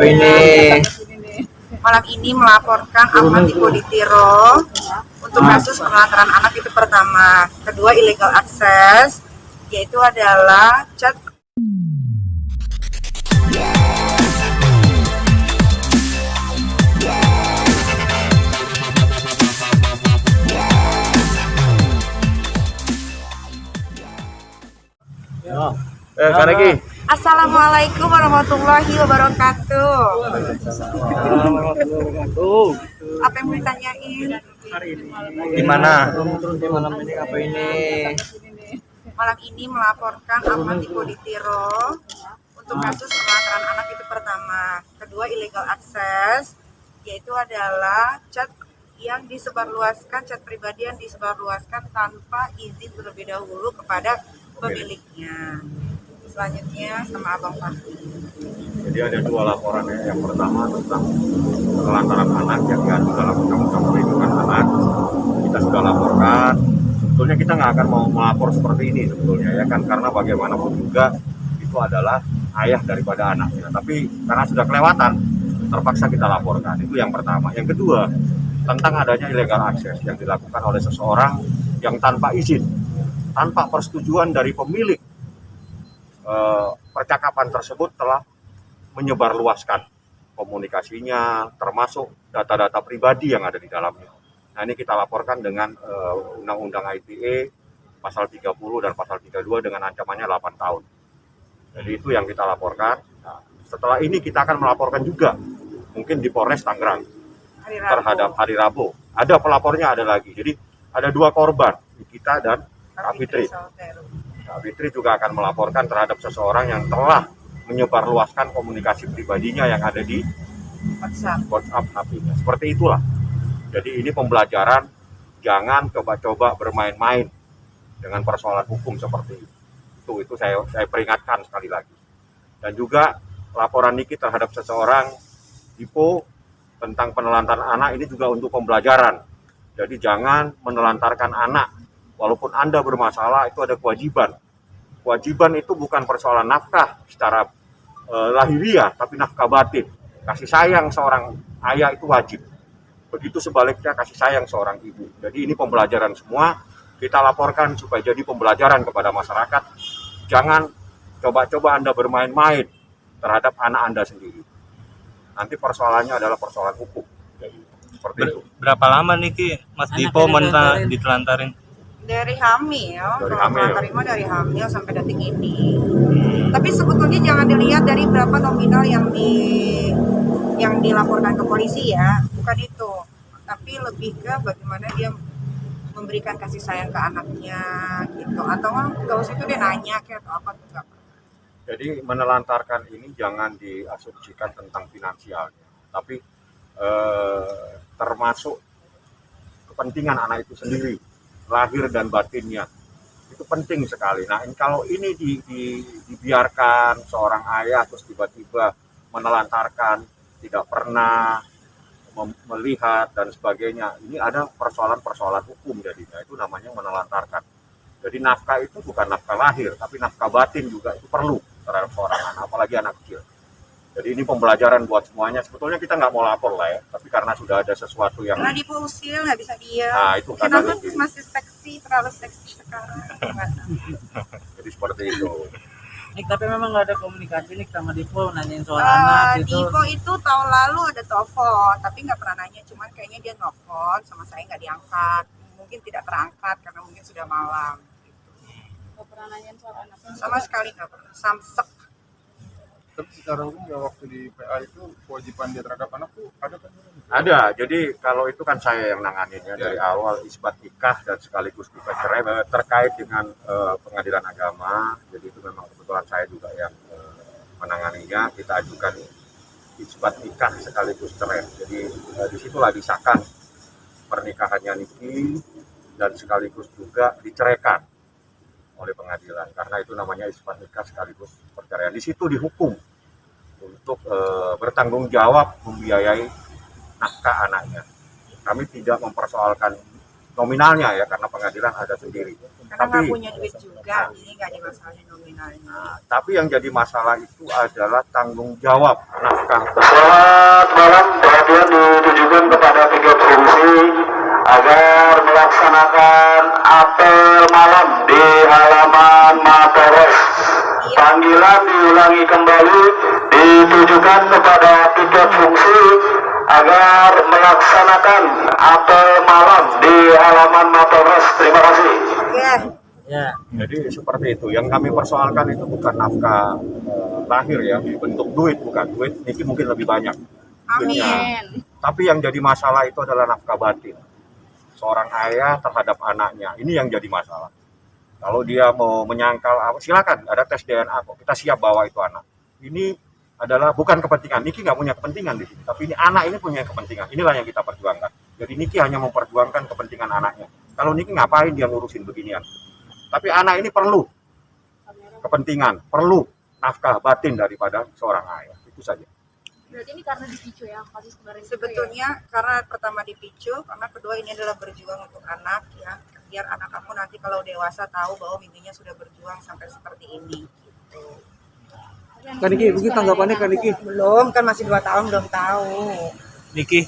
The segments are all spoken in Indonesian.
ini malam ini melaporkan Ahmad Ikoditiro untuk kasus penelantaran anak itu pertama. Kedua, illegal access, yaitu adalah chat. Kaneki. Assalamualaikum warahmatullahi wabarakatuh. Apa yang mau ditanyain? Di mana? Malam ini apa ini? Malam ini melaporkan Ahmad Ikoditiro untuk kasus penelantaran anak itu pertama. Kedua, illegal access, yaitu adalah chat yang disebarluaskan, chat pribadi yang disebarluaskan tanpa izin terlebih dahulu kepada pemiliknya. Selanjutnya sama Abang Fahmi. Jadi ada dua laporan ya. Yang pertama tentang penelantaran anak yang diatur dalam Undang-Undang Perlindungan Anak. Kita sudah laporkan. Sebetulnya kita nggak akan mau melapor seperti ini sebetulnya ya kan, karena bagaimanapun juga itu adalah ayah daripada anaknya. Tapi karena sudah kelewatan, terpaksa kita laporkan. Itu yang pertama. Yang kedua, tentang adanya illegal access yang dilakukan oleh seseorang yang tanpa izin, tanpa persetujuan dari pemilik percakapan tersebut telah menyebarluaskan komunikasinya, termasuk data-data pribadi yang ada di dalamnya. Nah, ini kita laporkan dengan Undang-Undang ITE pasal 30 dan pasal 32 dengan ancamannya 8 tahun. Jadi itu yang kita laporkan. Nah, setelah ini kita akan melaporkan juga mungkin di Polres Tangerang terhadap Hari Rabu. Ada pelapornya, ada lagi. Jadi ada dua korban, kita dan Kak Fitri. Kak Fitri juga akan melaporkan terhadap seseorang yang telah menyebarluaskan komunikasi pribadinya yang ada di WhatsApp HP-nya. Seperti itulah. Jadi ini pembelajaran, jangan coba-coba bermain-main dengan persoalan hukum seperti itu. Itu saya peringatkan sekali lagi. Dan juga laporan Niki terhadap seseorang IPO tentang penelantaran anak ini juga untuk pembelajaran. Jadi jangan menelantarkan anak. Walaupun Anda bermasalah, itu ada kewajiban. Kewajiban itu bukan persoalan nafkah secara lahiriah, tapi nafkah batin. Kasih sayang seorang ayah itu wajib. Begitu sebaliknya kasih sayang seorang ibu. Jadi ini pembelajaran semua. Kita laporkan supaya jadi pembelajaran kepada masyarakat. Jangan coba-coba Anda bermain-main terhadap anak Anda sendiri. Nanti persoalannya adalah persoalan hukum. Jadi, seperti itu. Berapa lama nih Ki Mas Dipo ditelantarin? Dari hamil, dari hamil sampai detik ini. Tapi sebetulnya jangan dilihat dari berapa nominal yang dilaporkan ke polisi ya, bukan itu. Tapi lebih ke bagaimana dia memberikan kasih sayang ke anaknya gitu. Atau nggak usah itu dia nanya kayak atau apa juga. Jadi menelantarkan ini jangan diasumsikan tentang finansialnya, tapi termasuk kepentingan anak itu sendiri, lahir dan batinnya itu penting sekali. Nah, kalau ini dibiarkan seorang ayah terus tiba-tiba menelantarkan, tidak pernah melihat dan sebagainya, ini ada persoalan-persoalan hukum jadinya, itu namanya menelantarkan. Jadi nafkah itu bukan nafkah lahir, tapi nafkah batin juga itu perlu terhadap seorang anak, apalagi anak kecil. Jadi ini pembelajaran buat semuanya. Sebetulnya kita nggak mau lapor lah ya, tapi karena sudah ada sesuatu yang... Karena diusil, nggak bisa diam. Nah, itu kenapa masih seksi, terlalu seksi sekarang. Jadi seperti itu. Nik, tapi memang nggak ada komunikasi nih sama Dipo nanyain soal anak gitu. Dipo itu tahun lalu ada telepon, tapi nggak pernah nanya. Cuman kayaknya dia nelfon sama saya nggak diangkat. Mungkin tidak terangkat karena mungkin sudah malam. Nggak pernah nanyain soal anak. Sama sekali nggak pernah. Samsek. Tapi secara umum ya waktu di PA itu kewajiban dia terhadap anak tuh ada kan? Ada. Jadi kalau itu kan saya yang nanganinnya dari awal isbat nikah dan sekaligus nikah cerai terkait dengan pengadilan agama. Jadi itu memang kebetulan saya juga yang menanganinya. Kita ajukan isbat nikah sekaligus cerai. Jadi disitulah disahkan pernikahannya Niki dan sekaligus juga diceraikan oleh pengadilan, karena itu namanya isbat nikah sekaligus perceraian. Di situ dihukum untuk bertanggung jawab membiayai nafkah anaknya. Kami tidak mempersoalkan nominalnya ya, karena pengadilan ada sendiri. Karena nggak Tapi punya duit juga, jadi nggak dimasalahin nominalnya. tapi yang jadi masalah itu adalah tanggung jawab nafkah. Selamat malam, perhatian ditujukan kepada tiga fungsi agar melaksanakan apel malam di halaman Mapolres. Panggilan diulangi kembali ditujukan kepada tiga fungsi agar melaksanakan apel malam di halaman Mapolres. Terima kasih. Oke, Ya. Jadi seperti itu. Yang kami persoalkan itu bukan nafkah lahir ya, bentuk duit, bukan duit. Niki mungkin lebih banyak. duitnya. amin. Tapi yang jadi masalah itu adalah nafkah batin. Seorang ayah terhadap anaknya. Ini yang jadi masalah. Kalau dia mau menyangkal, silakan ada tes DNA kok. Kita siap bawa itu anak. Ini adalah bukan kepentingan. Niki nggak punya kepentingan di sini. Tapi ini anak ini punya kepentingan. Inilah yang kita perjuangkan. Jadi Niki hanya memperjuangkan kepentingan anaknya. Kalau Niki ngapain dia ngurusin beginian? Tapi anak ini perlu kepentingan, perlu nafkah batin daripada seorang ayah. Itu saja. Berarti ini karena dipicu ya kasus kemarin. Sebetulnya karena pertama dipicu, karena kedua ini adalah berjuang untuk anak ya. Biar anak kamu nanti kalau dewasa tahu bahwa mimpinya sudah berjuang sampai seperti ini. Gitu. Kak Niki, begitu tanggapannya Kak Niki? Belum, kan masih 2 tahun belum tahu. Niki,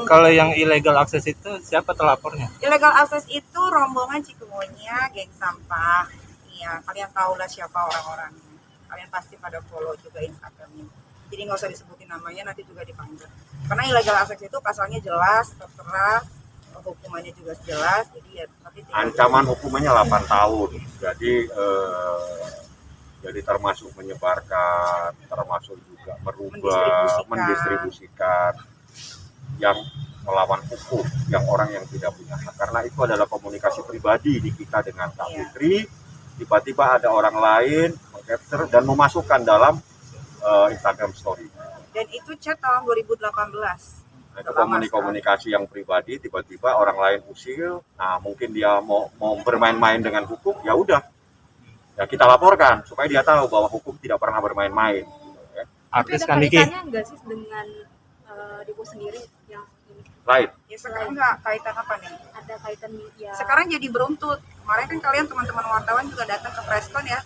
kalau yang illegal akses itu siapa telapornya? Illegal access itu rombongan Cikumonya, geng sampah. Iya, kalian tahulah siapa orang-orangnya. Kalian pasti pada follow juga Instagramnya. Jadi nggak usah disebutin namanya, nanti juga dipanggil. Karena illegal access itu pasalnya jelas, tertera, hukumannya juga jelas. Jadi ya, tapi Ancaman hukumannya 8 tahun. Jadi termasuk menyebarkan, termasuk juga merubah, mendistribusikan yang melawan hukum, yang orang yang tidak punya hak. Karena itu adalah komunikasi pribadi di kita dengan Kak Fitri. Tiba-tiba ada orang lain mengcapture dan memasukkan dalam Instagram story. Dan itu chat tahun 2018. Nah, itu komunikasi yang pribadi, tiba-tiba orang lain usil. Nah, mungkin dia mau bermain-main dengan hukum, ya udah. Ya kita laporkan supaya dia tahu bahwa hukum tidak pernah bermain-main. Ya. Tapi Artis ada Kak Niki. kaitannya nggak sih dengan Depo sendiri yang ini? Lain. Ya sekarang nggak kaitan apa nih? Ada kaitan ya? Sekarang jadi beruntut. Kemarin kan kalian teman-teman wartawan juga datang ke Preskon ya.